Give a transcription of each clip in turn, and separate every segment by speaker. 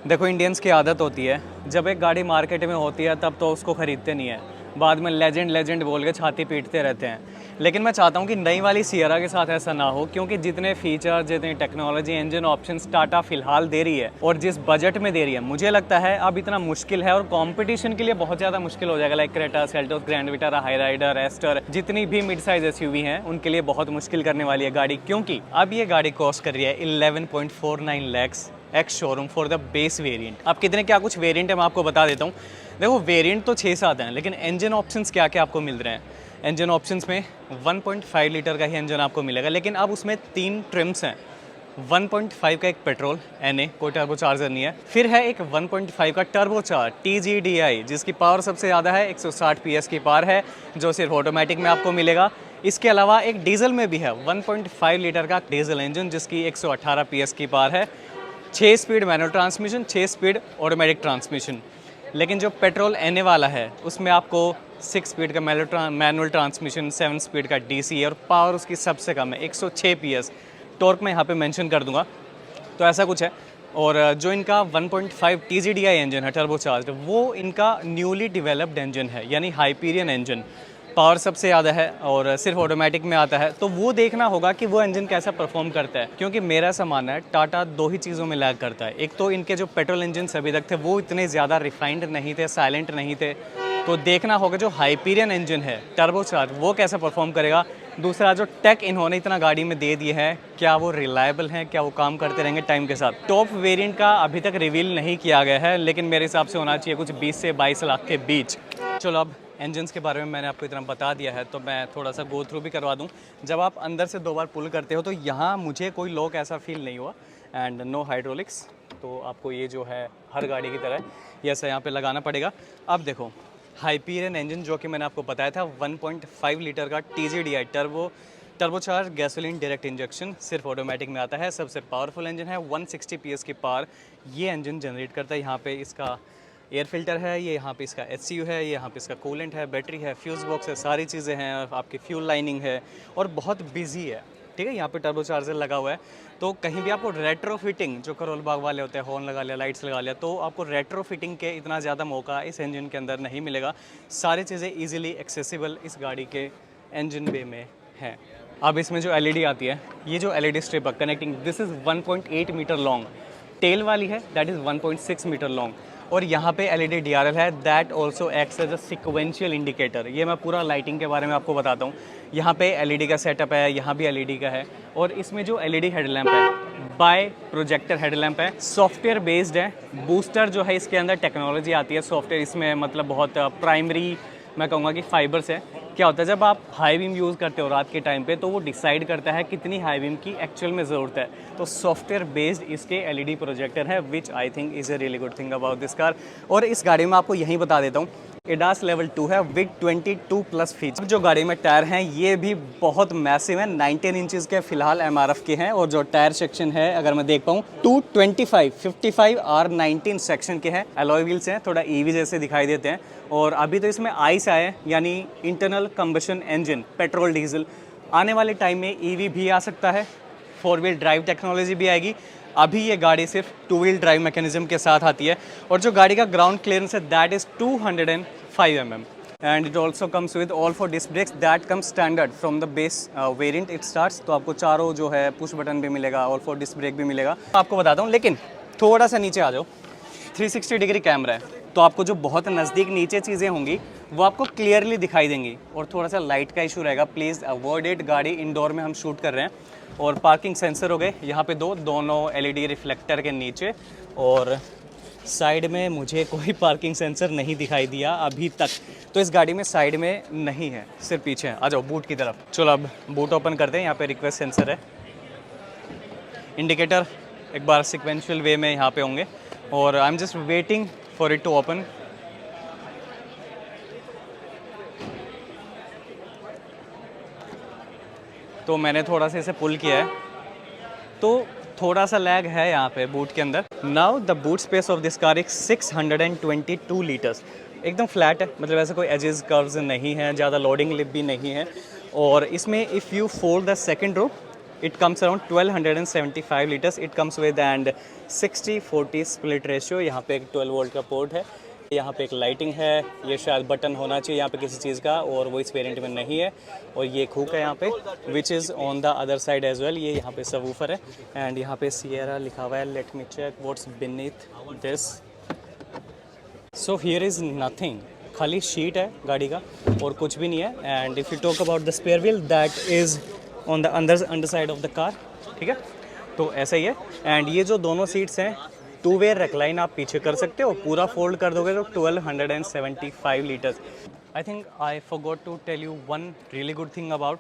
Speaker 1: देखो इंडियंस की आदत होती है, जब एक गाड़ी मार्केट में होती है तब तो उसको ख़रीदते नहीं है, बाद में लेजेंड लेजेंड बोल के छाती पीटते रहते हैं। लेकिन मैं चाहता हूँ कि नई वाली सियरा के साथ ऐसा ना हो, क्योंकि जितने फीचर, जितनी टेक्नोलॉजी, इंजन ऑप्शंस टाटा फिलहाल दे रही है और जिस बजट में दे रही है, मुझे लगता है अब इतना मुश्किल है और कंपटीशन के लिए बहुत ज़्यादा मुश्किल हो जाएगा। Like Creta, Seltos, Grand Vitara, Hyryder, Astor, जितनी भी मिड साइज एसयूवी हैं उनके लिए बहुत मुश्किल करने वाली है गाड़ी, क्योंकि अब ये गाड़ी कॉस्ट कर रही है 11.49 lakhs ex showroom for the base variant. अब कितने क्या कुछ वेरिएंट है मैं आपको बता देता हूँ। देखो वेरिएंट तो 6-7 हैं, लेकिन इंजन ऑप्शंस क्या क्या आपको मिल रहे हैं। इंजन ऑप्शंस में 1.5 लीटर का ही इंजन आपको मिलेगा, लेकिन अब उसमें 3 ट्रिम्स हैं। 1.5 का एक पेट्रोल NA, कोई टर्बो चार्जर नहीं है। फिर है एक 1.5 का टर्बो चार्ज TGDI, जिसकी पावर सबसे ज़्यादा है, 160 PS की पावर है, जो सिर्फ ऑटोमेटिक में आपको मिलेगा। इसके अलावा एक डीजल में भी है 1.5 लीटर का डीजल इंजन, जिसकी 118 PS की पावर है, 6 speed manual transmission, 6 speed automatic transmission. लेकिन जो पेट्रोल NA वाला है उसमें आपको 6 स्पीड का मैनुअल ट्रांसमिशन, 7 स्पीड का DC और पावर उसकी सबसे कम है 106 PS। टॉर्क मैं यहाँ पे मेंशन कर दूंगा, तो ऐसा कुछ है। और जो इनका 1.5 TGDI इंजन है टर्बो चार्ज, वो इनका न्यूली डेवलप्ड इंजन है, यानी हाइपीरियन इंजन। पावर सबसे ज़्यादा है और सिर्फ ऑटोमेटिक में आता है, तो वो देखना होगा कि वो इंजन कैसा परफॉर्म करता है। क्योंकि मेरा ऐसा मानना है टाटा 2 ही चीज़ों में लैग करता है। एक तो इनके जो पेट्रोल इंजन अभी तक थे वो इतने ज़्यादा रिफाइंड नहीं थे, साइलेंट नहीं थे, तो देखना होगा जो हाइपीरियन इंजन है टर्बो चार्ज वो कैसा परफॉर्म करेगा। दूसरा, जो टेक इन्होंने इतना गाड़ी में दे दिए है, क्या वो रिलायबल हैं, क्या वो काम करते रहेंगे टाइम के साथ। टॉप वेरिएंट का अभी तक रिवील नहीं किया गया है, लेकिन मेरे हिसाब से होना चाहिए कुछ 20 से 22 लाख के बीच। चलो, अब इंजन्स के बारे में मैंने आपको इतना बता दिया है, तो मैं थोड़ा सा गो थ्रू भी करवा दूं। जब आप अंदर से 2 बार पुल करते हो तो यहाँ मुझे कोई लॉक ऐसा फील नहीं हुआ, एंड नो हाइड्रोलिक्स, तो आपको ये जो है हर गाड़ी की तरह ये ऐसा यहाँ पे लगाना पड़ेगा। अब देखो हाइपीरियन इंजन, जो कि मैंने आपको बताया था 1.5 लीटर का TGDI turbocharge gasoline direct injection, सिर्फ ऑटोमेटिक में आता है। सबसे पावरफुल इंजन है, 160 PS की पावर ये इंजन जनरेट करता है। यहाँ पे इसका एयर फिल्टर है, ये यहाँ पे इसका HCU है, ये यहाँ पे इसका कूलेंट है, बैटरी है, फ्यूज़ बॉक्स है, सारी चीज़ें हैं, आपकी फ्यूल लाइनिंग है और बहुत बिजी है। ठीक है, यहाँ पे टर्बो चार्जर लगा हुआ है, तो कहीं भी आपको रेट्रो फिटिंग, जो करोल बाग वाले होते हैं, हॉर्न लगा लिया, लाइट्स लगा लिया, तो आपको रेट्रो फिटिंग के इतना ज़्यादा मौका इस इंजन के अंदर नहीं मिलेगा। सारी चीज़ें ईजिली एक्सेसिबल इस गाड़ी के इंजन बे में हैं। अब इसमें जो LED आती है, ये जो LED स्ट्रिप है connecting, this is 1.8 metre long. Tail वाली है दैट इज़ 1.6 मीटर लॉन्ग। और यहाँ पे LED DRL है, that also acts as a sequential indicator. ये मैं पूरा लाइटिंग के बारे में आपको बताता हूँ। यहाँ पे LED का सेटअप है, यहाँ भी LED का है, और इसमें जो LED हेडलैम्प है बाय प्रोजेक्टर हेडलैम्प है, सॉफ्टवेयर बेस्ड है। बूस्टर जो है इसके अंदर टेक्नोलॉजी आती है सॉफ्टवेयर, इसमें मतलब बहुत प्राइमरी मैं कहूँगा कि फाइबर्स है। क्या होता है जब आप हाई बीम यूज़ करते हो रात के टाइम पे, तो वो डिसाइड करता है कितनी हाई बीम की एक्चुअल में ज़रूरत है। तो सॉफ्टवेयर बेस्ड इसके LED प्रोजेक्टर है, which I think is a really good thing about this car. और इस गाड़ी में आपको यही बता देता हूँ, ADAS लेवल 2 है विद 22+ फीचर। जो गाड़ी में टायर हैं ये भी बहुत मैसिव है, 19 इंचज़ के फिलहाल MRF के हैं। और जो टायर सेक्शन है अगर मैं देख पाऊँ 225 55 R19 सेक्शन के हैं। अलॉय व्हील्स हैं, थोड़ा EV जैसे दिखाई देते हैं। और अभी तो इसमें ICE आए, यानी internal combustion engine, petrol diesel. आने वाले टाइम में EV भी आ सकता है, 4 व्हील ड्राइव टेक्नोलॉजी भी आएगी। अभी ये गाड़ी सिर्फ 2 व्हील ड्राइव मैकेनिज्म के साथ आती है। और जो गाड़ी का ग्राउंड क्लियरेंस है that is 205 mm, and it also comes with all 4 disc brakes that come standard from the base variant it starts. तो आपको चारों जो है पुश बटन भी मिलेगा, ऑल 4 डिस्क ब्रेक भी मिलेगा। आपको बताता हूँ, लेकिन थोड़ा सा नीचे आ जाओ, 360 डिग्री कैमरा है, तो आपको जो बहुत नज़दीक नीचे चीज़ें होंगी वो आपको क्लियरली दिखाई देंगी। और थोड़ा सा लाइट का इशू रहेगा, प्लीज़ अवॉइड इट। गाड़ी इंडोर में हम शूट कर रहे हैं। और पार्किंग सेंसर हो गए यहाँ पे दोनों LED रिफ्लेक्टर के नीचे, और साइड में मुझे कोई पार्किंग सेंसर नहीं दिखाई दिया अभी तक, तो इस गाड़ी में साइड में नहीं है, सिर्फ पीछे है। आ जाओ बूट की तरफ। चलो अब बूट ओपन करते हैं। यहाँ पे रिक्वेस्ट सेंसर है, इंडिकेटर एक बार सिक्वेंशियल वे में यहाँ पे होंगे, और I am just waiting for it to open. तो मैंने थोड़ा सा इसे पुल किया है, तो थोड़ा सा लैग है यहाँ पे बूट के अंदर। Now the boot space of this car is 622 litres, एकदम फ्लैट है, मतलब ऐसे कोई एजेस कर्व्स नहीं है, ज़्यादा लोडिंग लिप भी नहीं है। और इसमें if you fold the second row It comes around 1275 liters. It comes with and 60-40 split ratio. यहाँ पे एक 12 वोल्ट का पोर्ट है, यहाँ पे एक लाइटिंग है, ये शायद बटन होना चाहिए यहाँ पे किसी चीज़ का, और वो इस वेरिएंट में नहीं है। और ये एक हुक है यहाँ पे which is on the other side as well. ये यहाँ पे सबवूफर है एंड यहाँ पे सिएरा लिखा हुआ है। Let me check what's beneath this. So here is nothing, खाली शीट है गाड़ी का और कुछ भी नहीं है। And if you talk about the spare wheel that is on the under side of the car, ठीक है। तो ऐसा ही है। एंड ये जो दोनों सीट्स हैं, 2 वे रेक्लाइन आप पीछे कर सकते हो, पूरा फोल्ड कर दोगे तो 1275 litres. I think I forgot to tell you one really good thing about,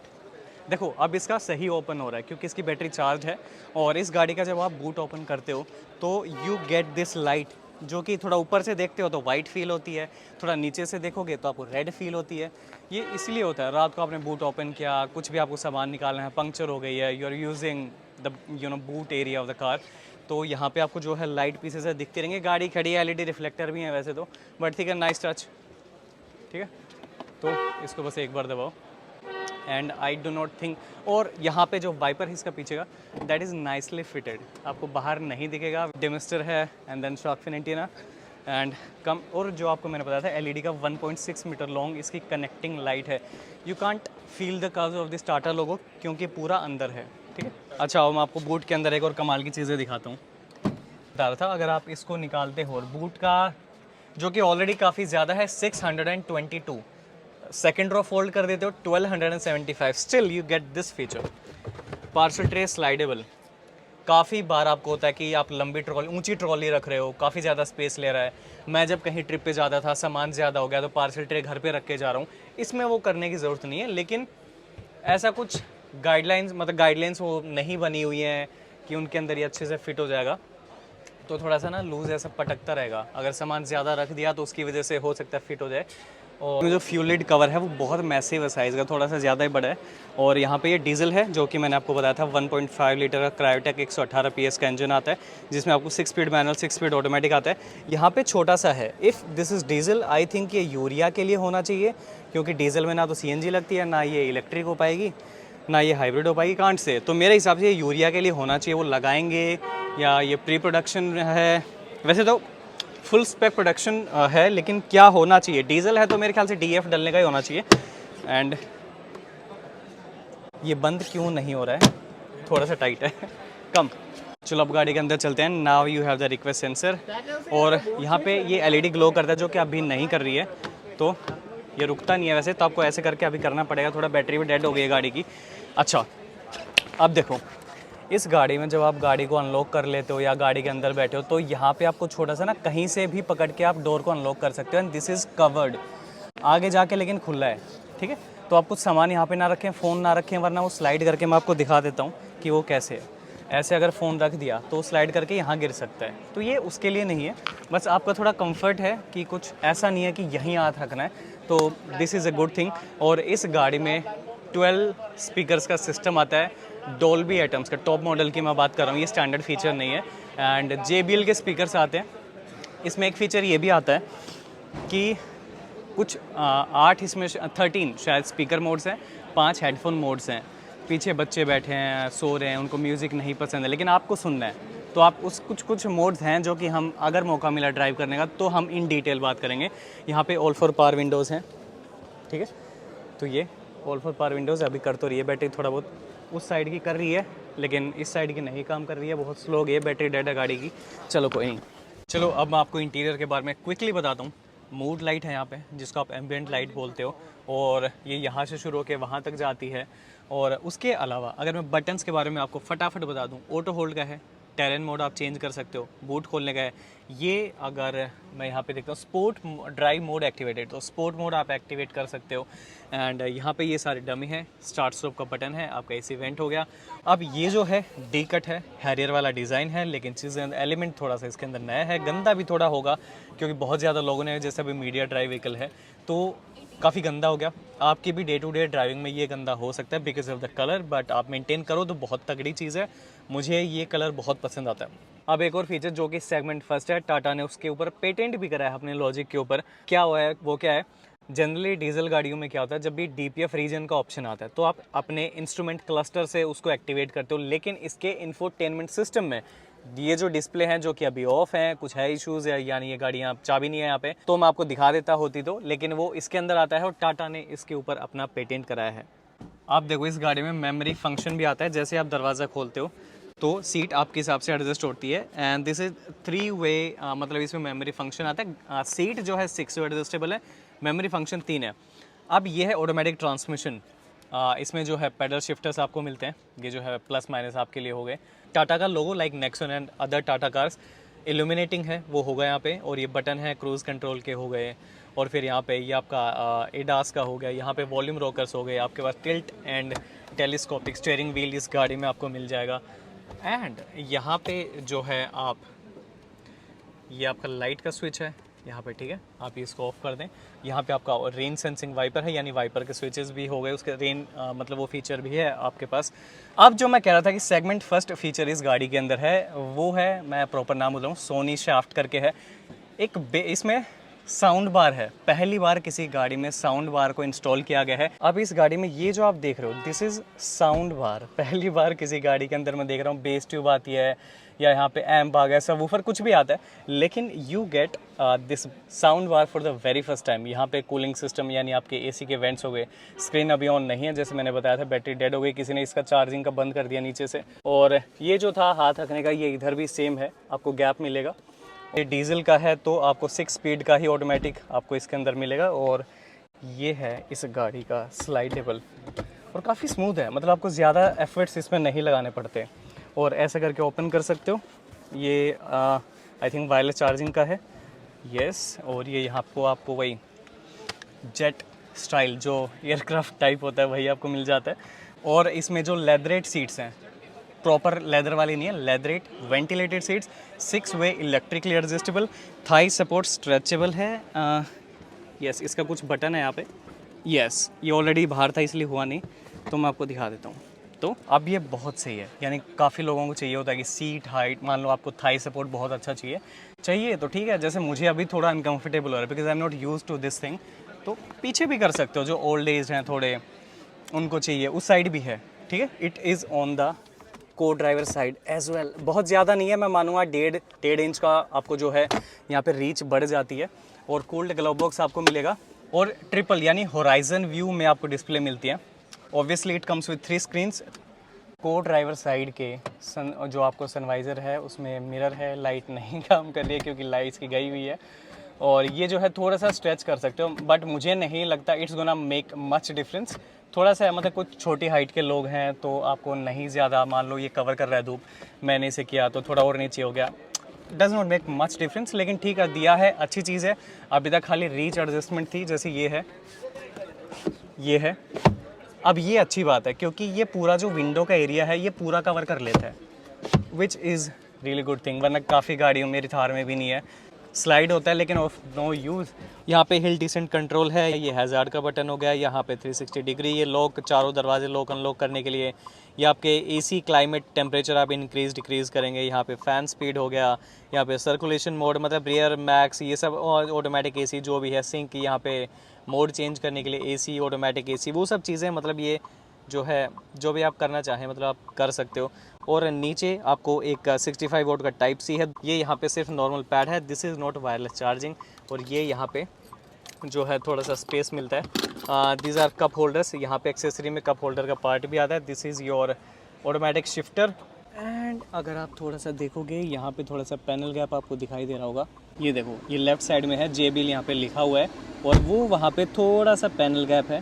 Speaker 1: देखो अब इसका सही ओपन हो रहा है क्योंकि इसकी बैटरी चार्ज है। और इस गाड़ी का जब आप बूट ओपन करते हो तो यू गेट दिस लाइट, जो कि थोड़ा ऊपर से देखते हो तो वाइट फील होती है, थोड़ा नीचे से देखोगे तो आपको रेड फील होती है। ये इसलिए होता है, रात को आपने बूट ओपन किया, कुछ भी आपको सामान निकालना है, पंक्चर हो गई है, you are using the boot area of the car, तो यहाँ पे आपको जो है लाइट पीसेस है दिखती रहेंगे। गाड़ी खड़ी है, एलईडी रिफ्लेक्टर भी है वैसे तो, बट ठीक है, नाइस टच, ठीक है। तो इसको बस एक बार दबाओ and I do not think. और यहाँ पे जो वाइपर है इसका पीछे का, दैट इज़ नाइसली फिटेड, आपको बाहर नहीं दिखेगा। डेमिस्टर है and then shark fin antenna and cam. और जो आपको मैंने बताया था एलईडी का 1.6 मीटर लॉन्ग इसकी कनेक्टिंग लाइट है। You can't feel the curves of this Tata logo क्योंकि पूरा अंदर है, ठीक है। अच्छा, अब मैं आपको बूट के अंदर एक और कमाल की चीज़ें दिखाता हूँ। बता रहा था, अगर आप इसको निकालते हो और बूट का जो कि ऑलरेडी काफ़ी ज़्यादा है 622, सेकेंड रो फोल्ड कर देते हो 1275, still you get this feature. Parcel tray slidable. काफ़ी बार आपको होता है कि आप लंबी ट्रॉली, ऊंची ट्रॉली रख रहे हो, काफ़ी ज़्यादा स्पेस ले रहा है। मैं जब कहीं ट्रिप पे जाता था, सामान ज़्यादा हो गया तो पार्सल ट्रे घर पे रख के जा रहा हूँ, इसमें वो करने की ज़रूरत नहीं है। लेकिन ऐसा कुछ गाइडलाइंस वो नहीं बनी हुई हैं कि उनके अंदर ये अच्छे से फिट हो जाएगा, तो थोड़ा सा ना लूज़ ऐसा पटकता रहेगा। अगर सामान ज़्यादा रख दिया तो उसकी वजह से हो सकता है फिट हो जाए। और जो फ्यूल लिड कवर है वो बहुत मैसिव है साइज़ का, थोड़ा सा ज़्यादा ही बड़ा है। और यहाँ पे ये डीजल है जो कि मैंने आपको बताया था 1.5 लीटर का क्रायोटेक 118 PS का इंजन आता है, जिसमें आपको 6 स्पीड मैनुअल 6 स्पीड ऑटोमेटिक आता है। यहाँ पे छोटा सा है, if this is diesel I think ये यूरिया के लिए होना चाहिए, क्योंकि डीजल में ना तो CNG लगती है, ना ये इलेक्ट्रिक हो पाएगी, ना ये हाइब्रिड हो पाएगी कांट से। तो मेरे हिसाब से ये यूरिया के लिए होना चाहिए, वो लगाएंगे या ये प्री प्रोडक्शन है। वैसे तो फुल स्पेक प्रोडक्शन है, लेकिन क्या होना चाहिए, डीजल है तो मेरे ख्याल से DF डलने का ही होना चाहिए। एंड ये बंद क्यों नहीं हो रहा है, थोड़ा सा टाइट है कम। चलो अब गाड़ी के अंदर चलते हैं। Now you have the request sensor, और यहाँ पे ये LED ग्लो करता है जो कि अभी नहीं कर रही है, तो ये रुकता नहीं है वैसे, तो आपको ऐसे करके अभी करना पड़ेगा, थोड़ा बैटरी भी डेड हो गई है गाड़ी की। अच्छा, अब देखो इस गाड़ी में जब आप गाड़ी को अनलॉक कर लेते हो या गाड़ी के अंदर बैठे हो, तो यहाँ पे आपको छोटा सा ना कहीं से भी पकड़ के आप डोर को अनलॉक कर सकते हो। एंड दिस इज़ कवर्ड आगे जाके, लेकिन खुला है, ठीक है। तो आप कुछ सामान यहाँ पे ना रखें, फ़ोन ना रखें, वरना वो स्लाइड करके मैं आपको दिखा देता हूँ कि वो कैसे है। ऐसे अगर फ़ोन रख दिया तो स्लाइड करके यहाँ गिर सकता है, तो ये उसके लिए नहीं है, बस आपका थोड़ा कंफर्ट है कि कुछ ऐसा नहीं है कि यहीं हाथ रखना है, तो this is a good thing. और इस गाड़ी में 12 स्पीकर्स का सिस्टम आता है, डोल्बी एटम्स का, टॉप मॉडल की मैं बात कर रहा हूँ, ये स्टैंडर्ड फीचर नहीं है। एंड JBL के स्पीकर्स आते हैं। इसमें एक फ़ीचर ये भी आता है कि कुछ 8 इसमें 13 शायद स्पीकर मोड्स हैं, 5 हेडफोन मोड्स हैं। पीछे बच्चे बैठे हैं, सो रहे हैं, उनको म्यूज़िक नहीं पसंद है, लेकिन आपको सुनना है, तो आप उस कुछ मोड्स हैं जो कि हम अगर मौका मिला ड्राइव करने का तो हम इन डिटेल बात करेंगे। यहाँ पे ऑल फॉर पावर विंडोज़ हैं, ठीक है। तो ये ऑल फॉर पावर विंडोज़ अभी कर तो रही है, बैटरी थोड़ा बहुत उस साइड की कर रही है, लेकिन इस साइड की नहीं काम कर रही है, बहुत स्लो गई है, बैटरी डेड है गाड़ी की। चलो कोई नहीं। चलो अब मैं आपको इंटीरियर के बारे में क्विकली बताता हूँ। मूड लाइट है यहाँ पे, जिसको आप एम्बिएंट लाइट बोलते हो, और ये यहाँ से शुरू होकर वहाँ तक जाती है। और उसके अलावा अगर मैं बटन्स के बारे में आपको फटाफट बता दूँ, ऑटो होल्ड का है, टेरेन मोड आप चेंज कर सकते हो, बूट खोलने का है। ये अगर मैं यहाँ पे देखता हूँ स्पोर्ट ड्राइव मोड एक्टिवेटेड, तो स्पोर्ट मोड आप एक्टिवेट कर सकते हो। एंड यहाँ पे ये सारे डमी है, स्टार्ट स्टॉप का बटन है, आपका AC वेंट हो गया। अब ये जो है डी कट है, हैरियर वाला डिज़ाइन है, लेकिन चीज़ एलिमेंट थोड़ा सा इसके अंदर नया है, गंदा भी थोड़ा होगा क्योंकि बहुत ज़्यादा लोगों ने, जैसे अभी मीडिया ड्राइव व्हीकल है तो काफ़ी गंदा हो गया। आपकी भी डे टू डे ड्राइविंग में ये गंदा हो सकता है because of the colour, but आप मेंटेन करो तो बहुत तगड़ी चीज़ है। मुझे ये कलर बहुत पसंद आता है। अब एक और फीचर जो कि सेगमेंट फर्स्ट है, टाटा ने उसके ऊपर पेटेंट भी करा है अपने लॉजिक के ऊपर। क्या हुआ है वो क्या है, जनरली डीजल गाड़ियों में क्या होता है, जब भी DPF रीजन का ऑप्शन आता है तो आप अपने इंस्ट्रूमेंट क्लस्टर से उसको एक्टिवेट करते हो, लेकिन इसके इंफोटेनमेंट सिस्टम में ये जो डिस्प्ले हैं जो कि अभी ऑफ हैं, कुछ है इश्यूज़ है, यानी ये गाड़ियाँ चाबी नहीं है यहाँ पे, तो मैं आपको दिखा देता होती तो, लेकिन वो इसके अंदर आता है और टाटा ने इसके ऊपर अपना पेटेंट कराया है। आप देखो इस गाड़ी में मेमोरी फंक्शन भी आता है, जैसे आप दरवाज़ा खोलते हो तो सीट आपके हिसाब से एडजस्ट होती है, एंड दिस इज 3 वे, मतलब इसमें मेमोरी फंक्शन आता है। सीट जो है 6 वे एडजस्टेबल है, मेमोरी फंक्शन 3 है। अब ये है ऑटोमेटिक ट्रांसमिशन, इसमें जो है पेडल शिफ्टर्स आपको मिलते हैं, ये जो है प्लस माइनस आपके लिए हो गए। टाटा का logo like Nexon and other Tata cars illuminating है, वो होगा यहाँ पे, और ये बटन है क्रूज़ कंट्रोल के हो गए, और फिर यहाँ पे ये आपका एडास का हो गया, यहाँ पे वॉल्यूम रोकर्स हो गए, आपके पास tilt and telescopic steering wheel इस गाड़ी में आपको मिल जाएगा। एंड यहाँ पे जो है आप, ये आपका लाइट का स्विच है यहाँ पे, ठीक है, आप इसको ऑफ कर दें। यहाँ पे आपका रेन सेंसिंग वाइपर है, यानी वाइपर के स्विचेस भी हो गए, उसके रेन मतलब वो फीचर भी है आपके पास। अब जो मैं कह रहा था कि सेगमेंट फर्स्ट फीचर इस गाड़ी के अंदर है, वो है, मैं प्रॉपर नाम बोल रहा हूँ, सोनी शाफ्ट करके है। एक इसमें साउंड बार है, पहली बार किसी गाड़ी में साउंड बार को इंस्टॉल किया गया है। अब इस गाड़ी में ये जो आप देख रहे हो, दिस इज़ साउंड बार, पहली बार किसी गाड़ी के अंदर मैं देख रहा हूँ। बेस ट्यूब आती है या यहाँ पे एम्प आ गया, सबवूफर कुछ भी आता है, लेकिन you get this sound bar for the very first time. यहाँ पे कूलिंग सिस्टम, यानी आपके एसी के वेंट्स हो गए, स्क्रीन अभी ऑन नहीं है, जैसे मैंने बताया था, बैटरी डेड हो गई, किसी ने इसका चार्जिंग का बंद कर दिया नीचे से। और ये जो था हाथ रखने का, ये इधर भी सेम है, आपको गैप मिलेगा। ये डीजल का है तो आपको 6 स्पीड का ही ऑटोमेटिक आपको इसके अंदर मिलेगा। और ये है इस गाड़ी का स्लाइडेबल, और काफ़ी स्मूथ है, मतलब आपको ज़्यादा एफर्ट्स इसमें नहीं लगाने पड़ते। और ऐसे करके ओपन कर सकते हो। ये आई थिंक वायरलेस चार्जिंग का है, यस। और ये यहाँ आपको वही जेट स्टाइल जो एयरक्राफ्ट टाइप होता है वही आपको मिल जाता है। और इसमें जो लेदरेट सीट्स हैं, प्रॉपर लेदर वाली नहीं है, leatherette ventilated seats, 6 way electrically adjustable, thigh support stretchable है। यस, इसका कुछ बटन है यहाँ पे, यस, ये ऑलरेडी बाहर था इसलिए हुआ नहीं, तो मैं आपको दिखा देता हूँ। तो अब ये बहुत सही है, यानी काफ़ी लोगों को चाहिए होता है कि सीट हाइट, मान लो आपको थाई सपोर्ट बहुत अच्छा चाहिए तो ठीक है, जैसे मुझे अभी थोड़ा अनकंफर्टेबल हो रहा है because I am not use to this thing, तो पीछे भी कर सकते हो, जो ओल्ड एज हैं थोड़े, उनको चाहिए, उस साइड भी है, ठीक है। इट इज़ ऑन द को ड्राइवर साइड एज वेल, बहुत ज़्यादा नहीं है, मैं मानूंगा 1.5 इंच का आपको जो है यहाँ पे रीच बढ़ जाती है। और कूल्ड ग्लव बॉक्स आपको मिलेगा, और ट्रिपल यानी होराइजन व्यू में आपको डिस्प्ले मिलती है। Obviously it comes with 3 screens. को ड्राइवर साइड के जो आपको सनवाइज़र है उसमें मिरर है, लाइट नहीं काम कर रही है क्योंकि लाइट्स की गई हुई है। और ये जो है थोड़ा सा स्ट्रेच कर सकते हो, बट मुझे नहीं लगता it's gonna make much difference. थोड़ा सा मतलब कुछ छोटी हाइट के लोग हैं तो आपको नहीं ज़्यादा, मान लो ये कवर कर रहा है धूप, मैंने इसे किया तो थोड़ा और नीचे हो गया, does not make much difference. लेकिन ठीक है, दिया है, अच्छी चीज़ है। अभी तक खाली रीच एडजस्टमेंट थी, जैसे ये है। अब ये अच्छी बात है क्योंकि ये पूरा जो विंडो का एरिया है ये पूरा कवर कर लेता है, which is really good thing, वरना काफ़ी गाड़ियों, मेरी थार में भी नहीं है, स्लाइड होता है लेकिन ऑफ नो यूज़। यहाँ पे हिल डिसेंट कंट्रोल है, ये हैज़ार्ड का बटन हो गया, यहाँ पे 360 डिग्री, ये लॉक, चारों दरवाजे लॉक अनलॉक करने के लिए। ये आपके एसी क्लाइमेट टेम्परेचर आप इंक्रीज डिक्रीज़ करेंगे, यहाँ पे फ़ैन स्पीड हो गया, यहाँ पे सर्कुलेशन मोड मतलब रियर मैक्स, ये सब ऑटोमेटिक एसी जो भी है, सिंक, यहाँ पे मोड चेंज करने के लिए एसी, ऑटोमेटिक एसी, वो सब चीज़ें, मतलब ये जो है जो भी आप करना चाहें मतलब आप कर सकते हो। और नीचे आपको एक 65 वोल्ट का टाइप सी है, ये यहाँ पे सिर्फ नॉर्मल पैड है, this is not wireless charging. और ये यहाँ पे जो है थोड़ा सा स्पेस मिलता है, दीज आर कप होल्डर्स, यहाँ पे एक्सेसरी में कप होल्डर का पार्ट भी आता है। This is your automatic shifter. And अगर आप थोड़ा सा देखोगे यहाँ पे थोड़ा सा पैनल गैप आपको दिखाई दे रहा होगा, ये देखो, ये लेफ़्ट साइड में है, JBL यहाँ पे लिखा हुआ है, और वो वहाँ पे थोड़ा सा पैनल गैप है,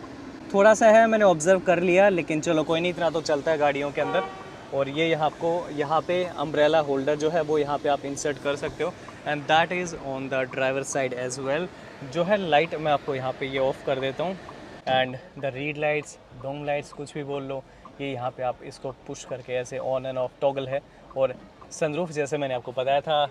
Speaker 1: थोड़ा सा है, मैंने ऑब्जर्व कर लिया, लेकिन चलो कोई नहीं, इतना तो चलता है गाड़ियों के अंदर। और ये आपको यहाँ पे अम्ब्रेला होल्डर जो है वो यहाँ पे आप इंसर्ट कर सकते हो, and that is on the driver side as well. जो है लाइट मैं आपको यहाँ पे ये ऑफ़ कर देता हूँ, and the read lights, dome lights, कुछ भी बोल लो, ये यहाँ पे आप इसको पुश करके ऐसे ऑन एंड ऑफ टॉगल है। और सनरूफ, जैसे मैंने आपको बताया था,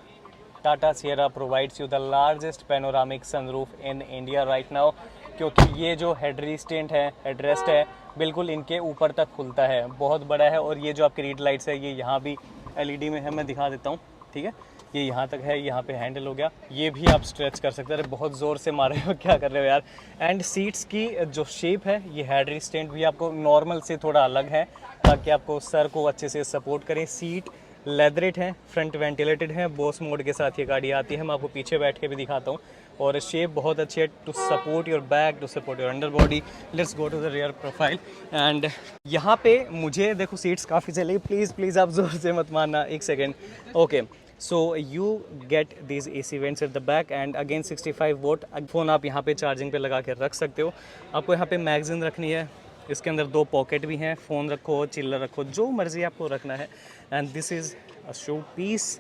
Speaker 1: Tata Sierra provides you the largest panoramic sunroof in India right now, क्योंकि ये जो हेड रेस्ट है, हेडरेस्ट है, बिल्कुल इनके ऊपर तक खुलता है, बहुत बड़ा है। और ये जो आपकी रीड लाइट्स है ये यहाँ भी LED में है, मैं दिखा देता हूँ, ठीक है। ये यहाँ तक है, यहाँ पे हैंडल हो गया, ये भी आप स्ट्रेच कर सकते हैं। अरे बहुत ज़ोर से मारे हो, क्या कर रहे हो यार। एंड सीट्स की जो शेप है, ये हेड रिस्टेंट भी आपको नॉर्मल से थोड़ा अलग है ताकि आपको सर को अच्छे से सपोर्ट करें। सीट लेदरेट है, फ्रंट वेंटिलेटेड है, बॉस मोड के साथ ये गाड़ी आती है। मैं आपको पीछे बैठ के भी दिखाता हूँ। और शेप बहुत अच्छी है, to support your back, to support your under body. Let's go to the rear profile. And यहाँ पे मुझे देखो सीट्स काफ़ी चली, प्लीज़ आप जोर से मत मारना, एक second. Okay, so you get these AC vents at the back and again 65 vote. Phone आप यहाँ पे चार्जिंग पे लगा के रख सकते हो। आपको यहाँ पे मैगजीन रखनी है, इसके अंदर 2 पॉकेट भी हैं, फ़ोन रखो, चिल्लर रखो, जो मर्ज़ी आपको रखना है। And this is a show piece,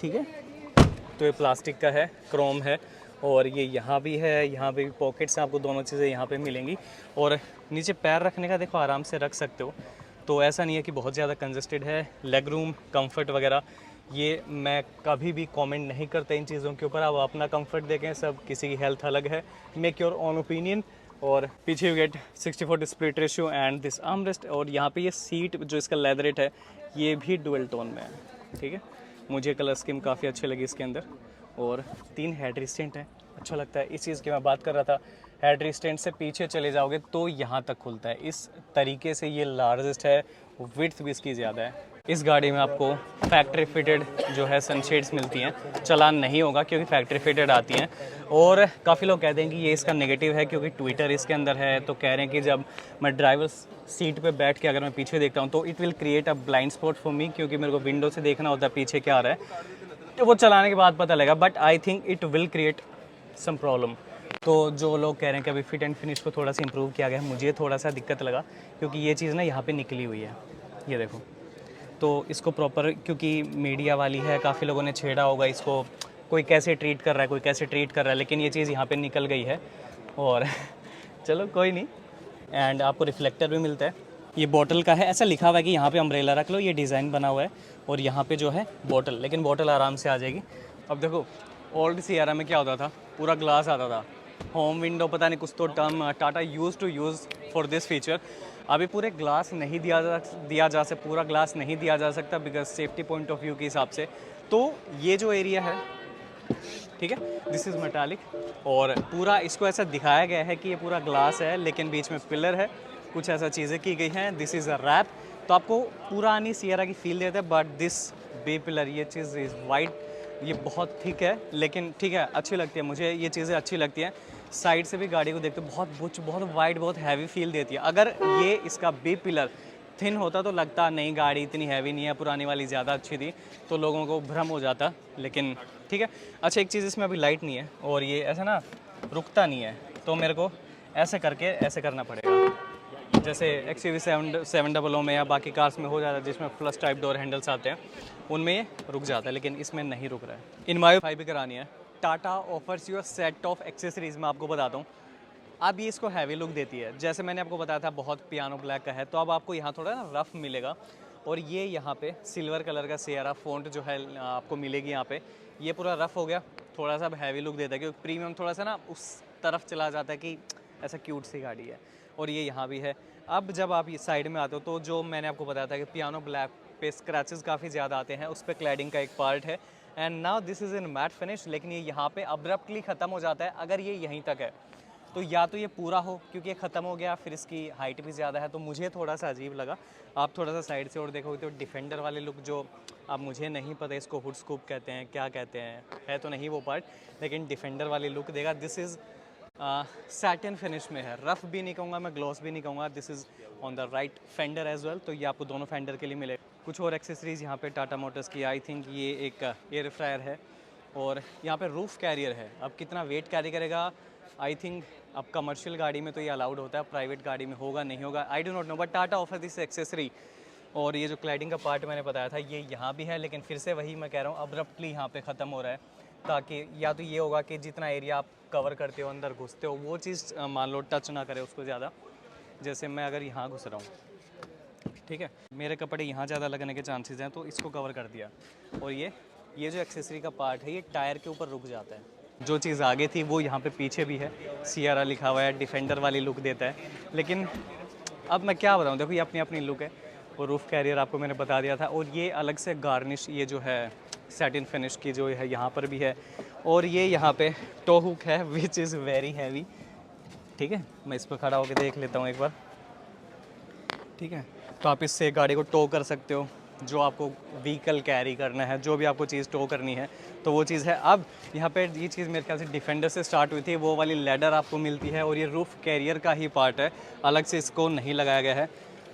Speaker 1: ठीक है। तो ये प्लास्टिक का है, क्रोम है, और ये यहाँ भी है, यहाँ पे भी पॉकेट्स हैं, आपको दोनों चीज़ें यहाँ पे मिलेंगी। और नीचे पैर रखने का देखो, आराम से रख सकते हो, तो ऐसा नहीं है कि बहुत ज़्यादा कंजस्टेड है। लेग रूम, कंफर्ट वगैरह, ये मैं कभी भी कमेंट नहीं करता इन चीज़ों के ऊपर। आप अपना कंफर्ट देखें, सब किसी की हेल्थ अलग है, मेक योर ओन ओपिनियन। और पीछे you get 60/40 split ratio and this armrest. और यहाँ पे ये सीट जो इसका लेदरेट है, ये भी डुअल टोन में है, ठीक है। मुझे कलर स्कीम काफ़ी अच्छी लगी इसके अंदर। और 3 हेड रिस्टेंट है, अच्छा लगता है। इस चीज़ की मैं बात कर रहा था, हेड रिस्टेंट से पीछे चले जाओगे तो यहाँ तक खुलता है। इस तरीके से ये लार्जेस्ट है, विड्थ भी इसकी ज़्यादा है। इस गाड़ी में आपको फैक्ट्री फिटेड जो है सनशेड्स मिलती हैं, चालान नहीं होगा क्योंकि फैक्ट्री फिटेड आती हैं। और काफ़ी लोग कहते हैं कि ये इसका नेगेटिव है क्योंकि ट्विटर इसके अंदर है, तो कह रहे हैं कि जब मैं ड्राइवर सीट पे बैठ के अगर मैं पीछे देखता हूँ तो it will create a blind spot for me, क्योंकि मेरे को विंडो से देखना होता है पीछे क्या आ रहा है, तो वो चलाने के बाद पता लगेगा। But I think it will create some problem. तो जो लोग कह रहे हैं कि अभी फिट एंड फिनिश को थोड़ा सा इंप्रूव किया गया है, मुझे थोड़ा सा दिक्कत लगा क्योंकि ये चीज़ ना यहाँ पे निकली हुई है, ये देखो। तो इसको प्रॉपर, क्योंकि मीडिया वाली है, काफ़ी लोगों ने छेड़ा होगा इसको, कोई कैसे ट्रीट कर रहा है, कोई कैसे ट्रीट कर रहा है, लेकिन ये चीज़ यहाँ पे निकल गई है। और चलो कोई नहीं। एंड आपको रिफ्लेक्टर भी मिलता है, ये बॉटल का है, ऐसा लिखा हुआ है कि यहाँ पे अम्ब्रेला रख लो, ये डिज़ाइन बना हुआ है, और यहाँ पे जो है बॉटल, लेकिन बॉटल आराम से आ जाएगी। अब देखो ओल्ड सियरा में क्या होता था, पूरा ग्लास आता था, होम विंडो पता नहीं कुछ तो term Tata use to use for this feature. अभी पूरे ग्लास नहीं पूरा ग्लास नहीं दिया जा सकता because safety point of view के हिसाब से। तो ये जो एरिया है, ठीक है, दिस इज़ मेटालिक, और पूरा इसको ऐसा दिखाया गया है कि ये पूरा ग्लास है, लेकिन बीच में पिलर है, कुछ ऐसा चीज़ें की गई हैं। दिस इज़ अ रैप, तो आपको पुरानी सियरा की फील देता है। बट दिस बे पिलर, ये चीज़ इज़ वाइट, ये बहुत थिक है, लेकिन ठीक है, अच्छी लगती है मुझे, ये चीज़ें अच्छी लगती हैं। साइड से भी गाड़ी को देखते बहुत बुच, बहुत वाइड, बहुत हैवी फील देती है। अगर ये इसका बे पिलर थिन होता तो लगता नहीं गाड़ी इतनी हैवी नहीं है, पुरानी वाली ज़्यादा अच्छी थी, तो लोगों को भ्रम हो जाता, लेकिन ठीक है। अच्छा, एक चीज़ इसमें अभी लाइट नहीं है, और ये ऐसा ना रुकता नहीं है, तो मेरे को ऐसे करके ऐसे करना पड़ेगा, जैसे XUV 700 में या बाकी कार्स में हो जाता है जिसमें फ्लश टाइप डोर हैंडल्स आते हैं, उनमें ये रुक जाता है, लेकिन इसमें नहीं रुक रहा है। इन माई भी करानी है। Tata offers your set of accessories, मैं आपको बताता हूँ। अब ये इसको हैवी लुक देती है, जैसे मैंने आपको बताया था बहुत पियानो ब्लैक का है, तो अब आपको यहाँ थोड़ा ना रफ मिलेगा। और ये यहाँ पे सिल्वर कलर का सियरा फ़ॉन्ट जो है आपको मिलेगी यहाँ पे, ये पूरा रफ हो गया, थोड़ा सा अब हैवी लुक देता है, क्योंकि प्रीमियम थोड़ा सा ना उस तरफ चला जाता है कि ऐसा क्यूट सी गाड़ी है। और ये यहाँ भी है। अब जब आप ये साइड में आते हो तो जो मैंने आपको बताया था कि पियानो ब्लैक पे स्क्रैचेस काफ़ी ज़्यादा आते हैं, उस पर क्लैडिंग का एक पार्ट है। And now this is in matte finish, लेकिन ये यहाँ पे अब्रप्टली ख़त्म हो जाता है अगर ये यहीं तक है। तो या तो ये पूरा हो, क्योंकि ये ख़त्म हो गया, फिर इसकी हाइट भी ज़्यादा है, तो मुझे थोड़ा सा अजीब लगा। आप थोड़ा सा साइड से और देखोगे तो डिफेंडर वाले लुक, जो अब मुझे नहीं पता इसको हुड स्कूप कहते हैं क्या कहते हैं, है तो नहीं वो पार्ट, लेकिन डिफेंडर वाली लुक देगा। दिस इज़ सैटिन फिनिश में है, रफ भी नहीं कहूँगा मैं, ग्लॉस भी नहीं कहूँगा। This is on the right fender as well, तो ये आपको दोनों फेंडर के लिए मिले। कुछ और एक्सेसरीज़ यहाँ पे टाटा मोटर्स की, आई थिंक ये एक एयर फ्रायर है, और यहाँ पे रूफ कैरियर है। अब कितना वेट कैरी करेगा, आई थिंक अब कमर्शियल गाड़ी में तो ये अलाउड होता है, प्राइवेट गाड़ी में होगा नहीं होगा, I do not know, but Tata offer this accessory. और ये जो क्लाइडिंग का पार्ट मैंने बताया था, ये यहाँ भी है, लेकिन फिर से वही मैं कह रहा हूँ, अब्रप्टली यहाँ पे ख़त्म हो रहा है, ताकि या तो ये होगा कि जितना एरिया आप कवर करते हो, अंदर घुसते हो, वो चीज़ मान लो टच ना करे उसको ज़्यादा। जैसे मैं अगर यहाँ घुस रहा हूँ, ठीक है, मेरे कपड़े यहाँ ज़्यादा लगने के चांसेस हैं, तो इसको कवर कर दिया। और ये जो एक्सेसरी का पार्ट है, ये टायर के ऊपर रुक जाता है। जो चीज़ आगे थी वो यहाँ पे पीछे भी है, सियरा लिखा हुआ है, डिफेंडर वाली लुक देता है। लेकिन अब मैं क्या बताऊँ, देखो ये अपनी अपनी लुक है। और रूफ कैरियर आपको मैंने बता दिया था, और ये अलग से गार्निश, ये जो है सैटिन फिनिश की जो है यहाँ पर भी है, और ये यहाँ पे टो हुक है विच इज़ वेरी हैवी। ठीक है, मैं इस पर खड़ा होकर देख लेता हूँ एक बार। ठीक है, तो आप इससे गाड़ी को टो कर सकते हो, जो आपको व्हीकल कैरी करना है, जो भी आपको चीज़ टो करनी है तो वो चीज़ है। अब यहाँ पे ये चीज़ मेरे ख्याल से डिफेंडर से स्टार्ट हुई थी, वो वाली लैडर आपको मिलती है, और ये रूफ कैरियर का ही पार्ट है, अलग से इसको नहीं लगाया गया है।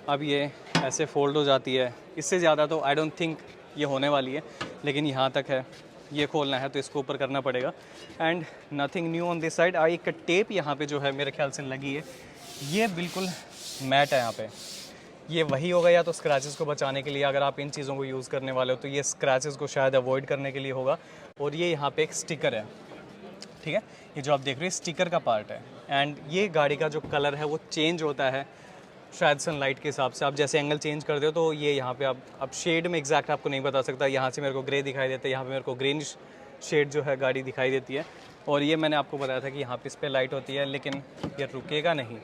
Speaker 1: अब ये ऐसे फोल्ड हो जाती है, इससे ज़्यादा तो आई डोंट थिंक ये होने वाली है, लेकिन यहाँ तक है। ये खोलना है तो इसको ऊपर करना पड़ेगा। And nothing new on this side. एक टेप यहाँ पे जो है मेरे ख्याल से लगी है, ये बिल्कुल मैट है यहाँ पे। ये वही होगा या तो स्क्रैचेस को बचाने के लिए, अगर आप इन चीज़ों को यूज़ करने वाले हो तो ये स्क्रैचेस को शायद अवॉइड करने के लिए होगा। और ये यहाँ पे एक स्टिकर है, ठीक है, ये जो आप देख रहे हैं स्टिकर का पार्ट है। एंड ये गाड़ी का जो कलर है वो चेंज होता है शायद सनलाइट के हिसाब से। आप जैसे एंगल चेंज कर दो तो ये यहाँ पे आप शेड में एग्जैक्ट आपको नहीं बता सकता। यहाँ से मेरे को ग्रे दिखाई देता है, यहाँ पे मेरे को ग्रीन शेड जो है गाड़ी दिखाई देती है। और ये मैंने आपको बताया था कि यहाँ पे इस पर लाइट होती है, लेकिन ये रुकेगा नहीं।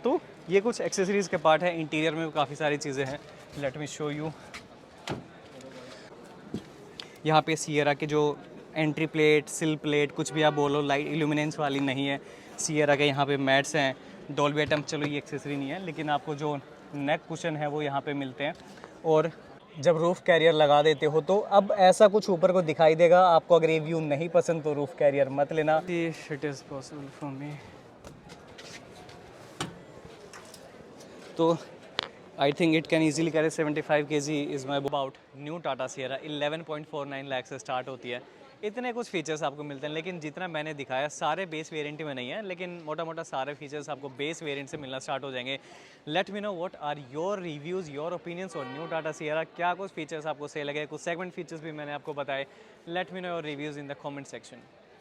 Speaker 1: तो ये कुछ एक्सेसरीज़ के पार्ट है। इंटीरियर में काफ़ी सारी चीज़ें हैं, लेट मी शो यू। यहाँ पे सियरा की जो एंट्री प्लेट, सिल प्लेट, कुछ भी आप बोलो, लाइट इल्यूमिनेंस वाली नहीं है। सियरा के यहाँ पे मैट्स हैं, डॉल्बी एटम, चलो ये एक्सेसरी नहीं है, लेकिन आपको जो नेक कुशन है वो यहाँ पे मिलते हैं। और जब रूफ़ कैरियर लगा देते हो तो अब ऐसा कुछ ऊपर को दिखाई देगा आपको। अगर ये व्यू नहीं पसंद तो रूफ़ कैरियर मत लेना। It is possible for me. तो I think it can easily carry 75 kg is my about. New Tata Sierra 11.49 lakh से स्टार्ट होती है। इतने कुछ फीचर्स आपको मिलते हैं, लेकिन जितना मैंने दिखाया सारे बेस वेरिएंट में नहीं है, लेकिन मोटा मोटा सारे फीचर्स आपको बेस वेरिएंट से मिलना स्टार्ट हो जाएंगे। Let me know what are your reviews, your opinions और न्यू टाटा सियरा। क्या कुछ फीचर्स आपको सही लगे, कुछ सेगमेंट फीचर्स भी मैंने आपको बताए। Late me know your reviews in the comment section.